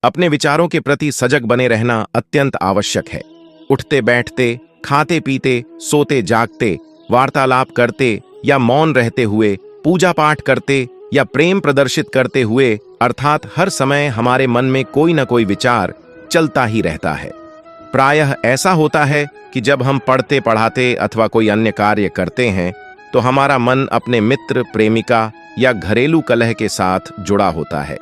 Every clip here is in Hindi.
अपने विचारों के प्रति सजग बने रहना अत्यंत आवश्यक है। उठते बैठते, खाते पीते, सोते जागते, वार्तालाप करते या मौन रहते हुए, पूजा पाठ करते या प्रेम प्रदर्शित करते हुए, अर्थात हर समय हमारे मन में कोई न कोई विचार चलता ही रहता है। प्रायः ऐसा होता है कि जब हम पढ़ते पढ़ाते अथवा कोई अन्य कार्य करते हैं तो हमारा मन अपने मित्र, प्रेमिका या घरेलू कलह के साथ जुड़ा होता है।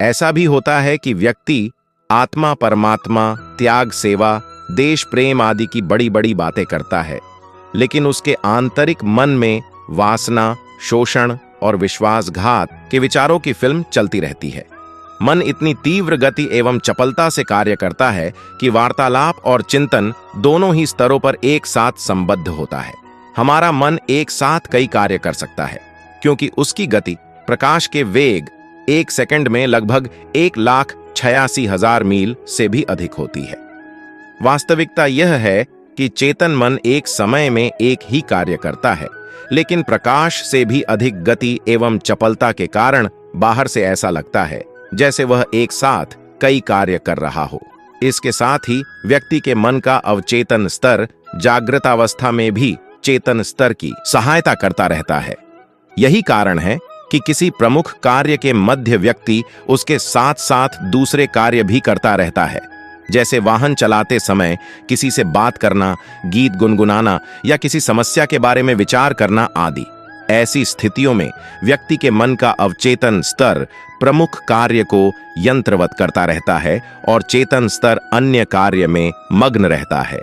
ऐसा भी होता है कि व्यक्ति आत्मा, परमात्मा, त्याग, सेवा, देश प्रेम आदि की बड़ी बड़ी बातें करता है, लेकिन उसके आंतरिक मन में वासना, शोषण और विश्वासघात के विचारों की फिल्म चलती रहती है। मन इतनी तीव्र गति एवं चपलता से कार्य करता है कि वार्तालाप और चिंतन दोनों ही स्तरों पर एक साथ संबद्ध होता है। हमारा मन एक साथ कई कार्य कर सकता है, क्योंकि उसकी गति प्रकाश के वेग 1 सेकंड में लगभग 1,86,000 मील से भी अधिक होती है। वास्तविकता यह है कि चेतन मन एक समय में एक ही कार्य करता है, लेकिन प्रकाश से भी अधिक गति एवं चपलता के कारण बाहर से ऐसा लगता है जैसे वह एक साथ कई कार्य कर रहा हो। इसके साथ ही व्यक्ति के मन का अवचेतन स्तर जागृतावस्था में भी चेतन स्तर की सहायता करता रहता है। यही कारण है कि किसी प्रमुख कार्य के मध्य व्यक्ति उसके साथ साथ दूसरे कार्य भी करता रहता है, जैसे वाहन चलाते समय किसी से बात करना, गीत गुनगुनाना या किसी समस्या के बारे में विचार करना आदि। ऐसी स्थितियों में व्यक्ति के मन का अवचेतन स्तर प्रमुख कार्य को यंत्रवत करता रहता है और चेतन स्तर अन्य कार्य में मग्न रहता है।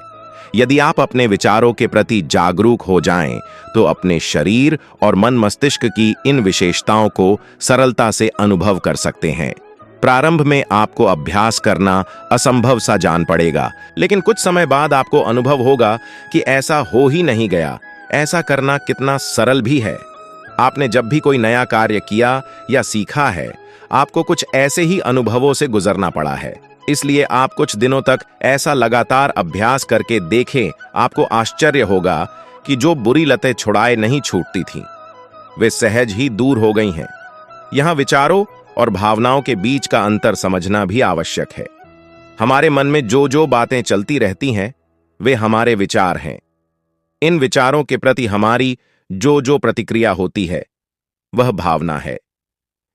यदि आप अपने विचारों के प्रति जागरूक हो जाएं, तो अपने शरीर और मन मस्तिष्क की इन विशेषताओं को सरलता से अनुभव कर सकते हैं। प्रारंभ में आपको अभ्यास करना असंभव सा जान पड़ेगा, लेकिन कुछ समय बाद आपको अनुभव होगा कि ऐसा हो ही नहीं गया, ऐसा करना कितना सरल भी है। आपने जब भी कोई नया कार्य किया या सीखा है, आपको कुछ ऐसे ही अनुभवों से गुजरना पड़ा है। इसलिए आप कुछ दिनों तक ऐसा लगातार अभ्यास करके देखें, आपको आश्चर्य होगा कि जो बुरी लतें छुड़ाए नहीं छूटती थीं, वे सहज ही दूर हो गई हैं। यहाँ विचारों और भावनाओं के बीच का अंतर समझना भी आवश्यक है। हमारे मन में जो जो बातें चलती रहती हैं, वे हमारे विचार हैं। इन विचारों के प्रति हमारी जो जो प्रतिक्रिया होती है, वह भावना है।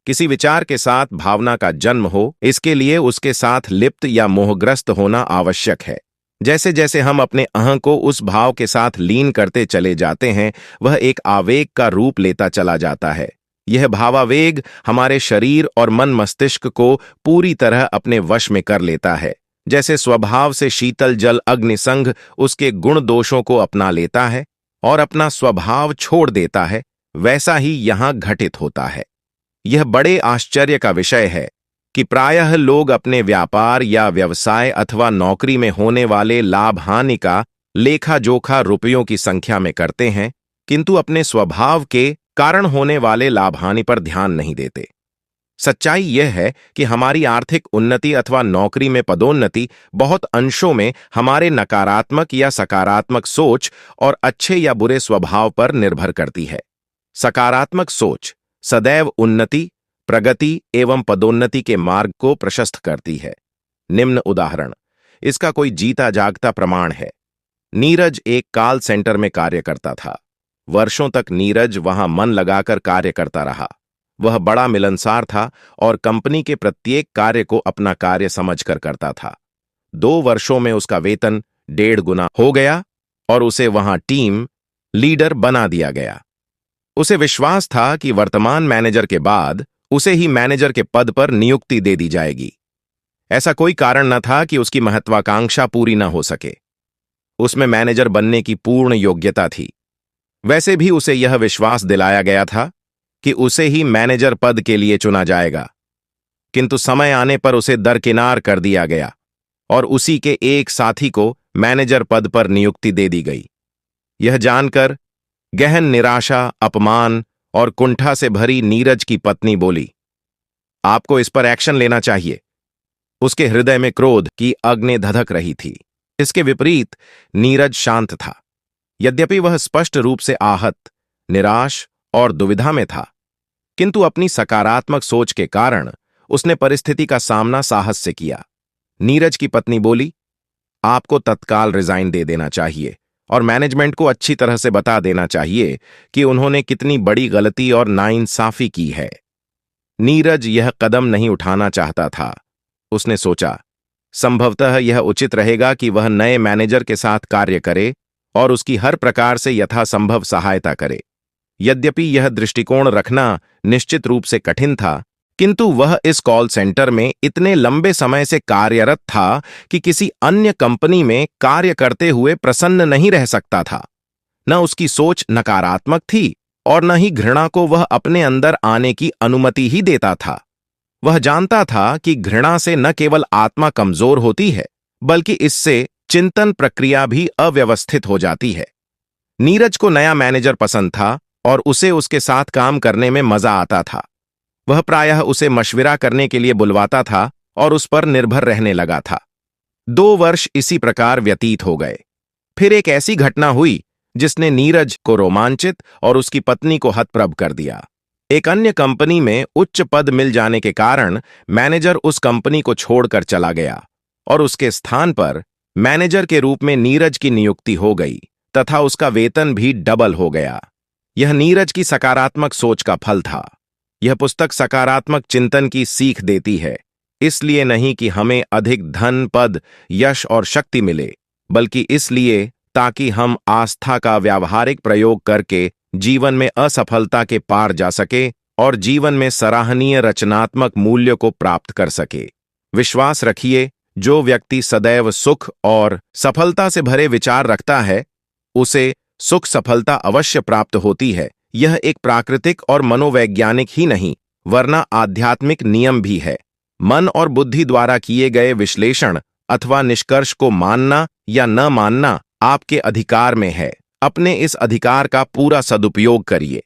किसी विचार के साथ भावना का जन्म हो, इसके लिए उसके साथ लिप्त या मोहग्रस्त होना आवश्यक है। जैसे जैसे हम अपने अहं को उस भाव के साथ लीन करते चले जाते हैं, वह एक आवेग का रूप लेता चला जाता है। यह भावावेग हमारे शरीर और मन मस्तिष्क को पूरी तरह अपने वश में कर लेता है। जैसे स्वभाव से शीतल जल अग्निसंघ उसके गुण दोषों को अपना लेता है और अपना स्वभाव छोड़ देता है, वैसा ही यहाँ घटित होता है। यह बड़े आश्चर्य का विषय है कि प्रायः लोग अपने व्यापार या व्यवसाय अथवा नौकरी में होने वाले लाभ हानि का लेखा जोखा रुपयों की संख्या में करते हैं, किंतु अपने स्वभाव के कारण होने वाले लाभ हानि पर ध्यान नहीं देते। सच्चाई यह है कि हमारी आर्थिक उन्नति अथवा नौकरी में पदोन्नति बहुत अंशों में हमारे नकारात्मक या सकारात्मक सोच और अच्छे या बुरे स्वभाव पर निर्भर करती है। सकारात्मक सोच सदैव उन्नति, प्रगति एवं पदोन्नति के मार्ग को प्रशस्त करती है। निम्न उदाहरण, इसका कोई जीता जागता प्रमाण है। नीरज एक कॉल सेंटर में कार्य करता था। वर्षों तक नीरज वहां मन लगाकर कार्य करता रहा। वह बड़ा मिलनसार था और कंपनी के प्रत्येक कार्य को अपना कार्य समझकर करता था। 2 वर्षों में उसका वेतन 1.5 गुना हो गया और उसे वहां टीम लीडर बना दिया गया। उसे विश्वास था कि वर्तमान मैनेजर के बाद उसे ही मैनेजर के पद पर नियुक्ति दे दी जाएगी। ऐसा कोई कारण न था कि उसकी महत्वाकांक्षा पूरी न हो सके। उसमें मैनेजर बनने की पूर्ण योग्यता थी। वैसे भी उसे यह विश्वास दिलाया गया था कि उसे ही मैनेजर पद के लिए चुना जाएगा, किंतु समय आने पर उसे दरकिनार कर दिया गया और उसी के एक साथी को मैनेजर पद पर नियुक्ति दे दी गई। यह जानकर गहन निराशा, अपमान और कुंठा से भरी नीरज की पत्नी बोली, आपको इस पर एक्शन लेना चाहिए। उसके हृदय में क्रोध की अग्नि धधक रही थी। इसके विपरीत नीरज शांत था। यद्यपि वह स्पष्ट रूप से आहत, निराश और दुविधा में था, किंतु अपनी सकारात्मक सोच के कारण उसने परिस्थिति का सामना साहस से किया। नीरज की पत्नी बोली, आपको तत्काल रिजाइन दे देना चाहिए और मैनेजमेंट को अच्छी तरह से बता देना चाहिए कि उन्होंने कितनी बड़ी गलती और नाइंसाफी की है। नीरज यह कदम नहीं उठाना चाहता था। उसने सोचा, संभवतः यह उचित रहेगा कि वह नए मैनेजर के साथ कार्य करे और उसकी हर प्रकार से यथासंभव सहायता करे। यद्यपि यह दृष्टिकोण रखना निश्चित रूप से कठिन था, किंतु वह इस कॉल सेंटर में इतने लंबे समय से कार्यरत था कि किसी अन्य कंपनी में कार्य करते हुए प्रसन्न नहीं रह सकता था। न उसकी सोच नकारात्मक थी और न ही घृणा को वह अपने अंदर आने की अनुमति ही देता था। वह जानता था कि घृणा से न केवल आत्मा कमजोर होती है, बल्कि इससे चिंतन प्रक्रिया भी अव्यवस्थित हो जाती है। नीरज को नया मैनेजर पसंद था और उसे उसके साथ काम करने में मजा आता था। वह प्रायः उसे मशविरा करने के लिए बुलवाता था और उस पर निर्भर रहने लगा था। 2 वर्ष इसी प्रकार व्यतीत हो गए। फिर एक ऐसी घटना हुई जिसने नीरज को रोमांचित और उसकी पत्नी को हतप्रभ कर दिया। एक अन्य कंपनी में उच्च पद मिल जाने के कारण मैनेजर उस कंपनी को छोड़कर चला गया और उसके स्थान पर मैनेजर के रूप में नीरज की नियुक्ति हो गई तथा उसका वेतन भी डबल हो गया। यह नीरज की सकारात्मक सोच का फल था। यह पुस्तक सकारात्मक चिंतन की सीख देती है, इसलिए नहीं कि हमें अधिक धन, पद, यश और शक्ति मिले, बल्कि इसलिए ताकि हम आस्था का व्यावहारिक प्रयोग करके जीवन में असफलता के पार जा सके और जीवन में सराहनीय रचनात्मक मूल्य को प्राप्त कर सके। विश्वास रखिए, जो व्यक्ति सदैव सुख और सफलता से भरे विचार रखता है, उसे सुख सफलता अवश्य प्राप्त होती है। यह एक प्राकृतिक और मनोवैज्ञानिक ही नहीं, वरना आध्यात्मिक नियम भी है। मन और बुद्धि द्वारा किए गए विश्लेषण अथवा निष्कर्ष को मानना या न मानना आपके अधिकार में है। अपने इस अधिकार का पूरा सदुपयोग करिए।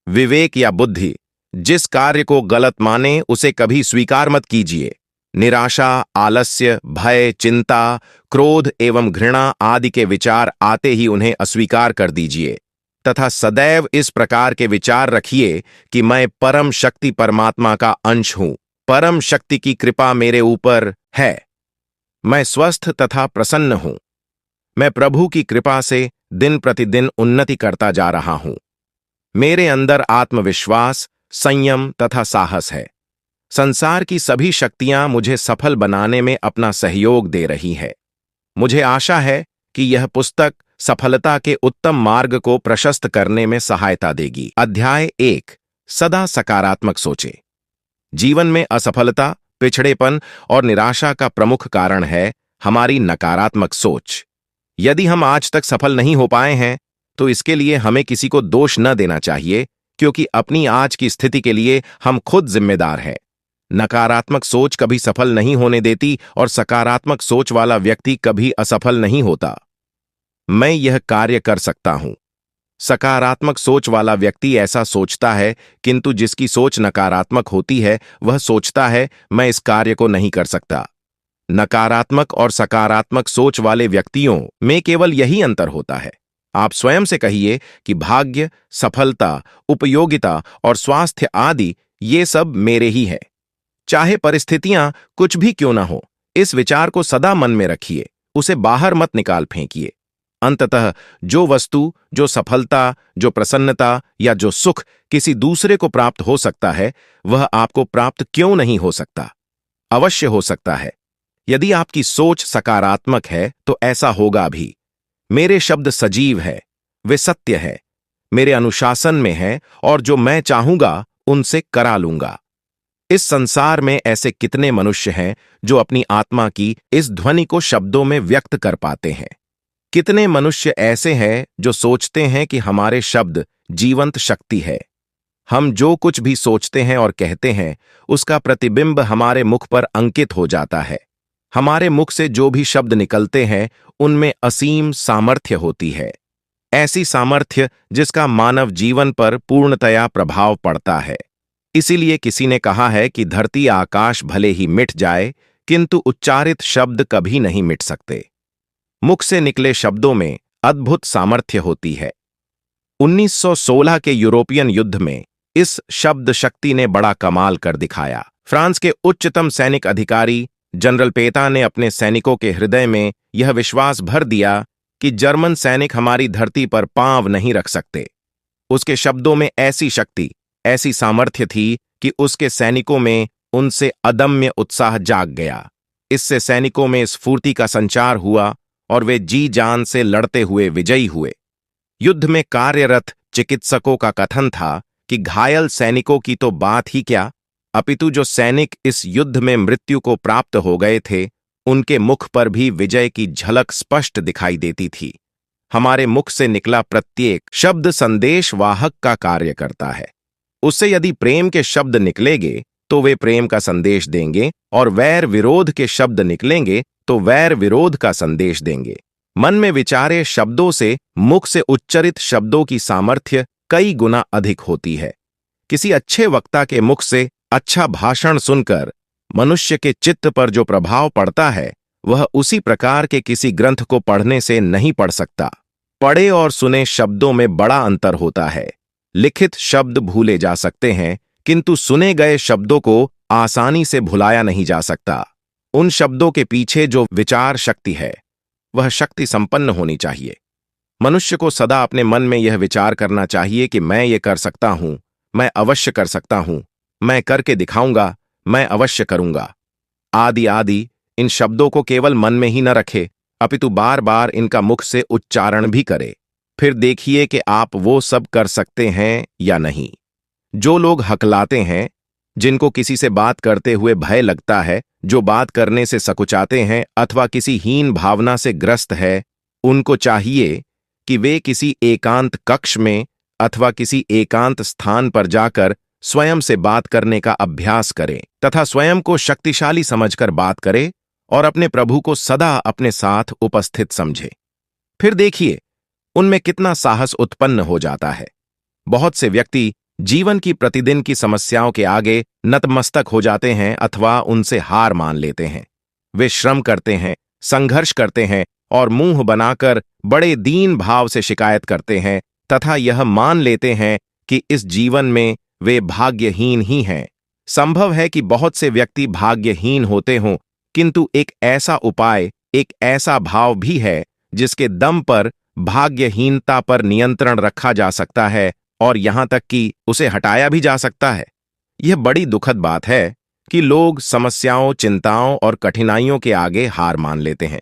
विवेक या बुद्धि जिस कार्य को गलत माने उसे कभी स्वीकार मत कीजिए। निराशा, आलस्य, भय, चिंता, क्रोध एवं घृणा आदि के विचार आते ही उन्हें अस्वीकार कर दीजिए तथा सदैव इस प्रकार के विचार रखिए कि मैं परम शक्ति परमात्मा का अंश हूं। परम शक्ति की कृपा मेरे ऊपर है। मैं स्वस्थ तथा प्रसन्न हूं। मैं प्रभु की कृपा से दिन प्रतिदिन उन्नति करता जा रहा हूं। मेरे अंदर आत्मविश्वास, संयम तथा साहस है। संसार की सभी शक्तियां मुझे सफल बनाने में अपना सहयोग दे रही है। मुझे आशा है कि यह पुस्तक सफलता के उत्तम मार्ग को प्रशस्त करने में सहायता देगी। अध्याय 1। सदा सकारात्मक सोचे। जीवन में असफलता, पिछड़ेपन और निराशा का प्रमुख कारण है हमारी नकारात्मक सोच। यदि हम आज तक सफल नहीं हो पाए हैं, तो इसके लिए हमें किसी को दोष न देना चाहिए, क्योंकि अपनी आज की स्थिति के लिए हम खुद जिम्मेदार हैं। नकारात्मक सोच कभी सफल नहीं होने देती और सकारात्मक सोच वाला व्यक्ति कभी असफल नहीं होता। मैं यह कार्य कर सकता हूं। सकारात्मक सोच वाला व्यक्ति ऐसा सोचता है, किंतु जिसकी सोच नकारात्मक होती है वह सोचता है मैं इस कार्य को नहीं कर सकता। नकारात्मक और सकारात्मक सोच वाले व्यक्तियों में केवल यही अंतर होता है। आप स्वयं से कहिए कि भाग्य, सफलता, उपयोगिता और स्वास्थ्य आदि ये सब मेरे ही है। चाहे परिस्थितियां कुछ भी क्यों ना हो, इस विचार को सदा मन में रखिए, उसे बाहर मत निकाल फेंकिए। अंततः जो वस्तु, जो सफलता, जो प्रसन्नता या जो सुख किसी दूसरे को प्राप्त हो सकता है, वह आपको प्राप्त क्यों नहीं हो सकता? अवश्य हो सकता है। यदि आपकी सोच सकारात्मक है तो ऐसा होगा भी। मेरे शब्द सजीव है, वे सत्य है, मेरे अनुशासन में है और जो मैं चाहूंगा उनसे करा लूंगा। इस संसार में ऐसे कितने मनुष्य हैं जो अपनी आत्मा की इस ध्वनि को शब्दों में व्यक्त कर पाते हैं? कितने मनुष्य ऐसे हैं जो सोचते हैं कि हमारे शब्द जीवंत शक्ति है। हम जो कुछ भी सोचते हैं और कहते हैं, उसका प्रतिबिंब हमारे मुख पर अंकित हो जाता है। हमारे मुख से जो भी शब्द निकलते हैं, उनमें असीम सामर्थ्य होती है। ऐसी सामर्थ्य जिसका मानव जीवन पर पूर्णतया प्रभाव पड़ता है। इसीलिए किसी ने कहा है कि धरती आकाश भले ही मिट जाए, किंतु उच्चारित शब्द कभी नहीं मिट सकते। मुख से निकले शब्दों में अद्भुत सामर्थ्य होती है। 1916 के यूरोपियन युद्ध में इस शब्द शक्ति ने बड़ा कमाल कर दिखाया। फ्रांस के उच्चतम सैनिक अधिकारी जनरल पेता ने अपने सैनिकों के हृदय में यह विश्वास भर दिया कि जर्मन सैनिक हमारी धरती पर पांव नहीं रख सकते। उसके शब्दों में ऐसी शक्ति, ऐसी सामर्थ्य थी कि उसके सैनिकों में उनसे अदम्य उत्साह जाग गया। इससे सैनिकों में स्फूर्ति का संचार हुआ और वे जी जान से लड़ते हुए विजयी हुए। युद्ध में कार्यरत चिकित्सकों का कथन था कि घायल सैनिकों की तो बात ही क्या, अपितु जो सैनिक इस युद्ध में मृत्यु को प्राप्त हो गए थे, उनके मुख पर भी विजय की झलक स्पष्ट दिखाई देती थी। हमारे मुख से निकला प्रत्येक शब्द संदेश वाहक का कार्य करता है। उससे यदि प्रेम के शब्द निकलेंगे तो वे प्रेम का संदेश देंगे, और वैर विरोध के शब्द निकलेंगे तो वैर विरोध का संदेश देंगे। मन में विचारे शब्दों से मुख से उच्चरित शब्दों की सामर्थ्य कई गुना अधिक होती है। किसी अच्छे वक्ता के मुख से अच्छा भाषण सुनकर मनुष्य के चित्त पर जो प्रभाव पड़ता है, वह उसी प्रकार के किसी ग्रंथ को पढ़ने से नहीं पड़ सकता। पढ़े और सुने शब्दों में बड़ा अंतर होता है। लिखित शब्द भूले जा सकते हैं, किंतु सुने गए शब्दों को आसानी से भुलाया नहीं जा सकता। उन शब्दों के पीछे जो विचार शक्ति है, वह शक्ति संपन्न होनी चाहिए। मनुष्य को सदा अपने मन में यह विचार करना चाहिए कि मैं ये कर सकता हूं, मैं अवश्य कर सकता हूं, मैं करके दिखाऊंगा, मैं अवश्य करूंगा, आदि आदि। इन शब्दों को केवल मन में ही न रखे, अपितु बार बार इनका मुख से उच्चारण भी करे। फिर देखिए कि आप वो सब कर सकते हैं या नहीं। जो लोग हकलाते हैं, जिनको किसी से बात करते हुए भय लगता है, जो बात करने से सकुचाते हैं अथवा किसी हीन भावना से ग्रस्त है, उनको चाहिए कि वे किसी एकांत कक्ष में अथवा किसी एकांत स्थान पर जाकर स्वयं से बात करने का अभ्यास करें तथा स्वयं को शक्तिशाली समझकर बात करें और अपने प्रभु को सदा अपने साथ उपस्थित समझे। फिर देखिए उनमें कितना साहस उत्पन्न हो जाता है। बहुत से व्यक्ति जीवन की प्रतिदिन की समस्याओं के आगे नतमस्तक हो जाते हैं अथवा उनसे हार मान लेते हैं। वे श्रम करते हैं, संघर्ष करते हैं और मुंह बनाकर बड़े दीन भाव से शिकायत करते हैं तथा यह मान लेते हैं कि इस जीवन में वे भाग्यहीन ही हैं। संभव है कि बहुत से व्यक्ति भाग्यहीन होते हों, किंतु एक ऐसा उपाय, एक ऐसा भाव भी है जिसके दम पर भाग्यहीनता पर नियंत्रण रखा जा सकता है और यहां तक कि उसे हटाया भी जा सकता है। यह बड़ी दुखद बात है कि लोग समस्याओं, चिंताओं और कठिनाइयों के आगे हार मान लेते हैं,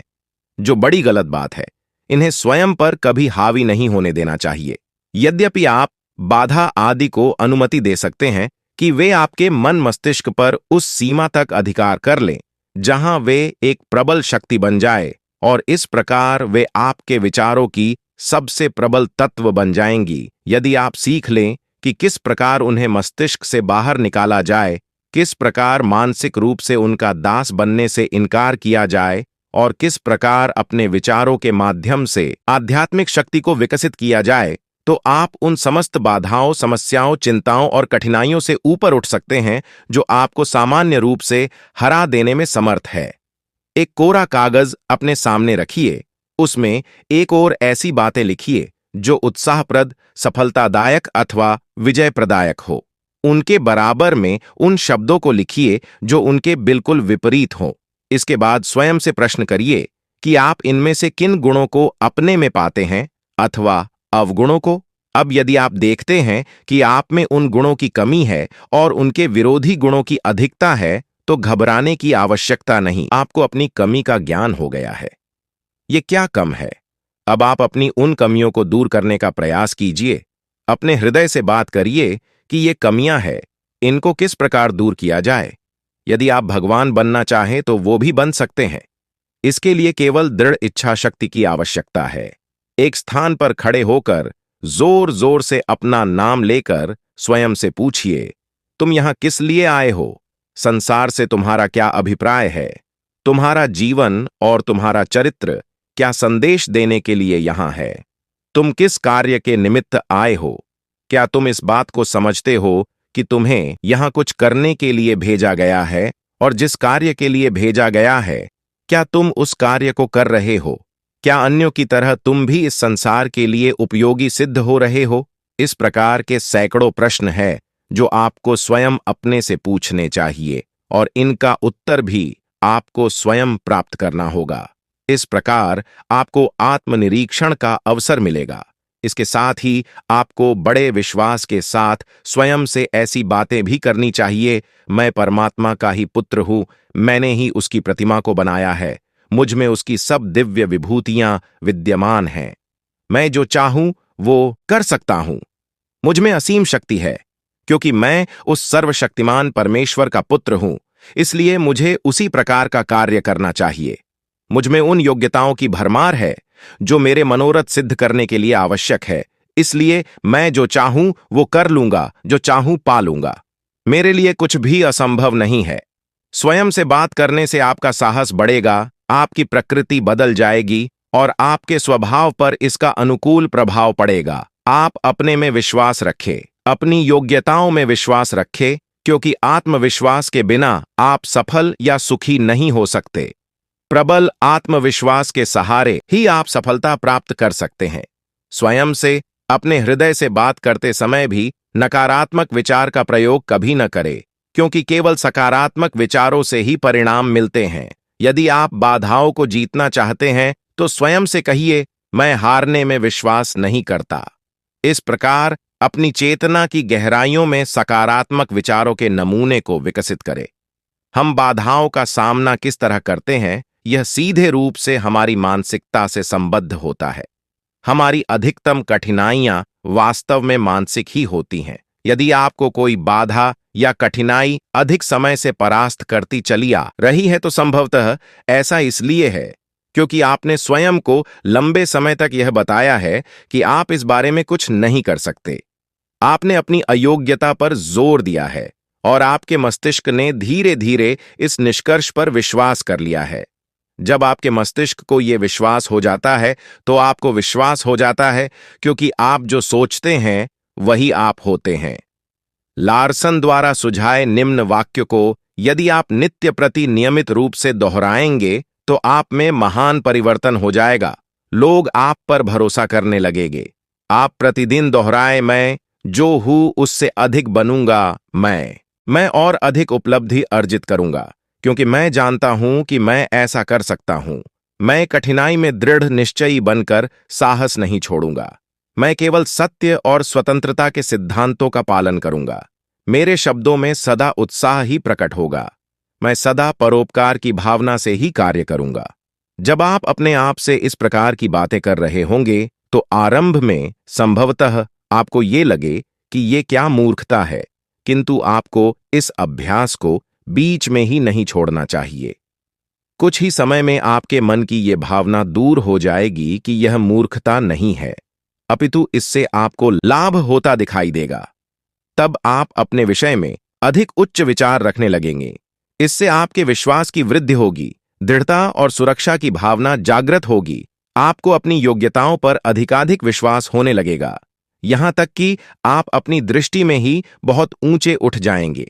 जो बड़ी गलत बात है। इन्हें स्वयं पर कभी हावी नहीं होने देना चाहिए। यद्यपि आप बाधा आदि को अनुमति दे सकते हैं कि वे आपके मन मस्तिष्क पर उस सीमा तक अधिकार कर लें जहां वे एक प्रबल शक्ति बन जाए, और इस प्रकार वे आपके विचारों की सबसे प्रबल तत्व बन जाएंगी। यदि आप सीख लें कि किस प्रकार उन्हें मस्तिष्क से बाहर निकाला जाए, किस प्रकार मानसिक रूप से उनका दास बनने से इनकार किया जाए और किस प्रकार अपने विचारों के माध्यम से आध्यात्मिक शक्ति को विकसित किया जाए, तो आप उन समस्त बाधाओं, समस्याओं, चिंताओं और कठिनाइयों से ऊपर उठ सकते हैं जो आपको सामान्य रूप से हरा देने में समर्थ है। एक कोरा कागज अपने सामने रखिए, उसमें एक और ऐसी बातें लिखिए जो उत्साहप्रद, सफलतादायक अथवा विजय प्रदायक हो। उनके बराबर में उन शब्दों को लिखिए जो उनके बिल्कुल विपरीत हों। इसके बाद स्वयं से प्रश्न करिए कि आप इनमें से किन गुणों को अपने में पाते हैं अथवा अवगुणों को। अब यदि आप देखते हैं कि आप में उन गुणों की कमी है और उनके विरोधी गुणों की अधिकता है, तो घबराने की आवश्यकता नहीं। आपको अपनी कमी का ज्ञान हो गया है। ये क्या कम है? अब आप अपनी उन कमियों को दूर करने का प्रयास कीजिए। अपने हृदय से बात करिए कि ये कमियां हैं, इनको किस प्रकार दूर किया जाए। यदि आप भगवान बनना चाहें तो वो भी बन सकते हैं। इसके लिए केवल दृढ़ इच्छा शक्ति की आवश्यकता है। एक स्थान पर खड़े होकर जोर जोर से अपना नाम लेकर स्वयं से पूछिए, तुम यहां किस लिए आए हो? संसार से तुम्हारा क्या अभिप्राय है? तुम्हारा जीवन और तुम्हारा चरित्र क्या संदेश देने के लिए यहां है? तुम किस कार्य के निमित्त आए हो? क्या तुम इस बात को समझते हो कि तुम्हें यहां कुछ करने के लिए भेजा गया है, और जिस कार्य के लिए भेजा गया है, क्या तुम उस कार्य को कर रहे हो? क्या अन्यों की तरह तुम भी इस संसार के लिए उपयोगी सिद्ध हो रहे हो? इस प्रकार के सैकड़ों प्रश्न हैं जो आपको स्वयं अपने से पूछने चाहिए। और इनका उत्तर भी आपको स्वयं प्राप्त करना होगा। इस प्रकार आपको आत्मनिरीक्षण का अवसर मिलेगा। इसके साथ ही आपको बड़े विश्वास के साथ स्वयं से ऐसी बातें भी करनी चाहिए, मैं परमात्मा का ही पुत्र हूं, मैंने ही उसकी प्रतिमा को बनाया है, मुझ में उसकी सब दिव्य विभूतियां विद्यमान हैं, मैं जो चाहूं वो कर सकता हूं, मुझ में असीम शक्ति है, क्योंकि मैं उस सर्वशक्तिमान परमेश्वर का पुत्र हूं, इसलिए मुझे उसी प्रकार का कार्य करना चाहिए। मुझ में उन योग्यताओं की भरमार है जो मेरे मनोरथ सिद्ध करने के लिए आवश्यक है, इसलिए मैं जो चाहूं वो कर लूंगा, जो चाहूं पा लूंगा। मेरे लिए कुछ भी असंभव नहीं है। स्वयं से बात करने से आपका साहस बढ़ेगा, आपकी प्रकृति बदल जाएगी और आपके स्वभाव पर इसका अनुकूल प्रभाव पड़ेगा। आप अपने में विश्वास रखें, अपनी योग्यताओं में विश्वास रखें, क्योंकि आत्मविश्वास के बिना आप सफल या सुखी नहीं हो सकते। प्रबल आत्मविश्वास के सहारे ही आप सफलता प्राप्त कर सकते हैं। स्वयं से, अपने हृदय से बात करते समय भी नकारात्मक विचार का प्रयोग कभी न करें, क्योंकि केवल सकारात्मक विचारों से ही परिणाम मिलते हैं। यदि आप बाधाओं को जीतना चाहते हैं तो स्वयं से कहिए, मैं हारने में विश्वास नहीं करता। इस प्रकार अपनी चेतना की गहराइयों में सकारात्मक विचारों के नमूने को विकसित करें। हम बाधाओं का सामना किस तरह करते हैं, यह सीधे रूप से हमारी मानसिकता से संबद्ध होता है। हमारी अधिकतम कठिनाइयां वास्तव में मानसिक ही होती हैं। यदि आपको कोई बाधा या कठिनाई अधिक समय से परास्त करती चली आ रही है तो संभवतः ऐसा इसलिए है क्योंकि आपने स्वयं को लंबे समय तक यह बताया है कि आप इस बारे में कुछ नहीं कर सकते। आपने अपनी अयोग्यता पर जोर दिया है और आपके मस्तिष्क ने धीरे धीरे इस निष्कर्ष पर विश्वास कर लिया है। जब आपके मस्तिष्क को यह विश्वास हो जाता है तो आपको विश्वास हो जाता है, क्योंकि आप जो सोचते हैं वही आप होते हैं। लार्सन द्वारा सुझाए निम्न वाक्य को यदि आप नित्य प्रति नियमित रूप से दोहराएंगे तो आप में महान परिवर्तन हो जाएगा। लोग आप पर भरोसा करने लगेंगे। आप प्रतिदिन दोहराएं, मैं जो हूं उससे अधिक बनूंगा, मैं और अधिक उपलब्धि अर्जित करूंगा, क्योंकि मैं जानता हूं कि मैं ऐसा कर सकता हूं। मैं कठिनाई में दृढ़ निश्चयी बनकर साहस नहीं छोड़ूंगा। मैं केवल सत्य और स्वतंत्रता के सिद्धांतों का पालन करूंगा। मेरे शब्दों में सदा उत्साह ही प्रकट होगा। मैं सदा परोपकार की भावना से ही कार्य करूंगा। जब आप अपने आप से इस प्रकार की बातें कर रहे होंगे तो आरंभ में संभवतः आपको ये लगे कि ये क्या मूर्खता है, किंतु आपको इस अभ्यास को बीच में ही नहीं छोड़ना चाहिए। कुछ ही समय में आपके मन की ये भावना दूर हो जाएगी कि यह मूर्खता नहीं है, अपितु इससे आपको लाभ होता दिखाई देगा। तब आप अपने विषय में अधिक उच्च विचार रखने लगेंगे। इससे आपके विश्वास की वृद्धि होगी, दृढ़ता और सुरक्षा की भावना जागृत होगी। आपको अपनी योग्यताओं पर अधिकाधिक विश्वास होने लगेगा, यहां तक कि आप अपनी दृष्टि में ही बहुत ऊंचे उठ जाएंगे।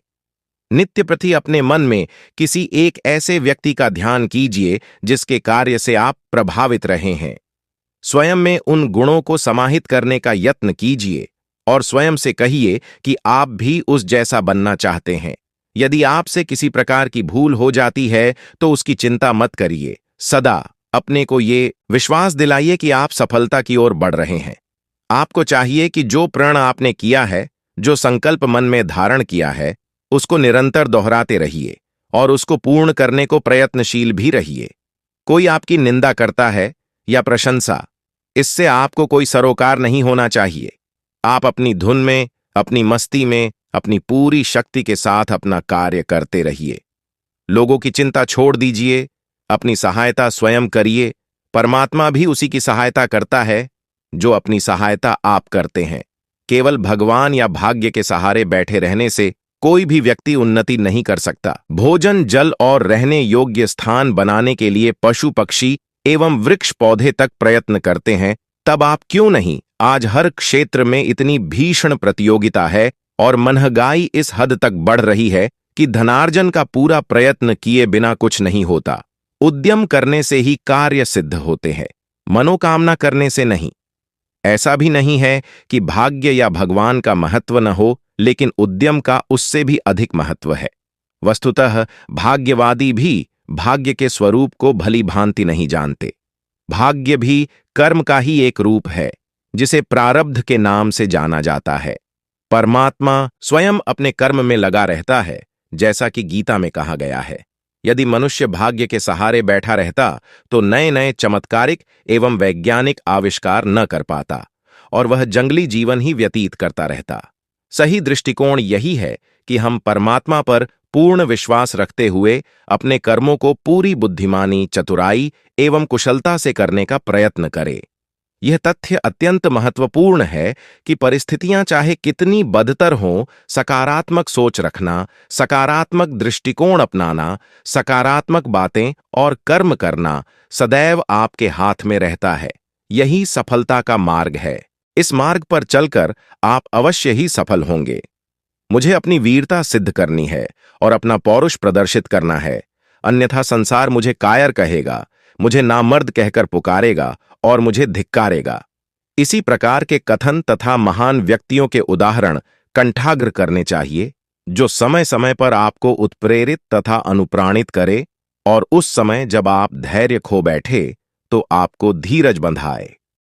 नित्य प्रति अपने मन में किसी एक ऐसे व्यक्ति का ध्यान कीजिए जिसके कार्य से आप प्रभावित रहे हैं। स्वयं में उन गुणों को समाहित करने का यत्न कीजिए और स्वयं से कहिए कि आप भी उस जैसा बनना चाहते हैं। यदि आपसे किसी प्रकार की भूल हो जाती है तो उसकी चिंता मत करिए। सदा अपने को ये विश्वास दिलाइए कि आप सफलता की ओर बढ़ रहे हैं। आपको चाहिए कि जो प्रण आपने किया है, जो संकल्प मन में धारण किया है, उसको निरंतर दोहराते रहिए और उसको पूर्ण करने को प्रयत्नशील भी रहिए। कोई आपकी निंदा करता है या प्रशंसा, इससे आपको कोई सरोकार नहीं होना चाहिए। आप अपनी धुन में, अपनी मस्ती में, अपनी पूरी शक्ति के साथ अपना कार्य करते रहिए। लोगों की चिंता छोड़ दीजिए, अपनी सहायता स्वयं करिए। परमात्मा भी उसी की सहायता करता है जो अपनी सहायता आप करते हैं। केवल भगवान या भाग्य के सहारे बैठे रहने से कोई भी व्यक्ति उन्नति नहीं कर सकता। भोजन, जल और रहने योग्य स्थान बनाने के लिए पशु पक्षी एवं वृक्ष पौधे तक प्रयत्न करते हैं, तब आप क्यों नहीं? आज हर क्षेत्र में इतनी भीषण प्रतियोगिता है और महंगाई इस हद तक बढ़ रही है कि धनार्जन का पूरा प्रयत्न किए बिना कुछ नहीं होता। उद्यम करने से ही कार्य सिद्ध होते हैं, मनोकामना करने से नहीं। ऐसा भी नहीं है कि भाग्य या भगवान का महत्व न हो, लेकिन उद्यम का उससे भी अधिक महत्व है। वस्तुतः भाग्यवादी भी भाग्य के स्वरूप को भली भांति नहीं जानते। भाग्य भी कर्म का ही एक रूप है, जिसे प्रारब्ध के नाम से जाना जाता है। परमात्मा स्वयं अपने कर्म में लगा रहता है, जैसा कि गीता में कहा गया है। यदि मनुष्य भाग्य के सहारे बैठा रहता तो नए नए चमत्कारिक एवं वैज्ञानिक आविष्कार न कर पाता और वह जंगली जीवन ही व्यतीत करता रहता। सही दृष्टिकोण यही है कि हम परमात्मा पर पूर्ण विश्वास रखते हुए अपने कर्मों को पूरी बुद्धिमानी, चतुराई एवं कुशलता से करने का प्रयत्न करें। यह तथ्य अत्यंत महत्वपूर्ण है कि परिस्थितियां चाहे कितनी बदतर हों, सकारात्मक सोच रखना, सकारात्मक दृष्टिकोण अपनाना, सकारात्मक बातें और कर्म करना सदैव आपके हाथ में रहता है। यही सफलता का मार्ग है। इस मार्ग पर चलकर आप अवश्य ही सफल होंगे। मुझे अपनी वीरता सिद्ध करनी है और अपना पौरुष प्रदर्शित करना है, अन्यथा संसार मुझे कायर कहेगा, मुझे नामर्द कहकर पुकारेगा और मुझे धिक्कारेगा। इसी प्रकार के कथन तथा महान व्यक्तियों के उदाहरण कंठाग्र करने चाहिए, जो समय समय पर आपको उत्प्रेरित तथा अनुप्राणित करे और उस समय जब आप धैर्य खो बैठे तो आपको धीरज बंधाए।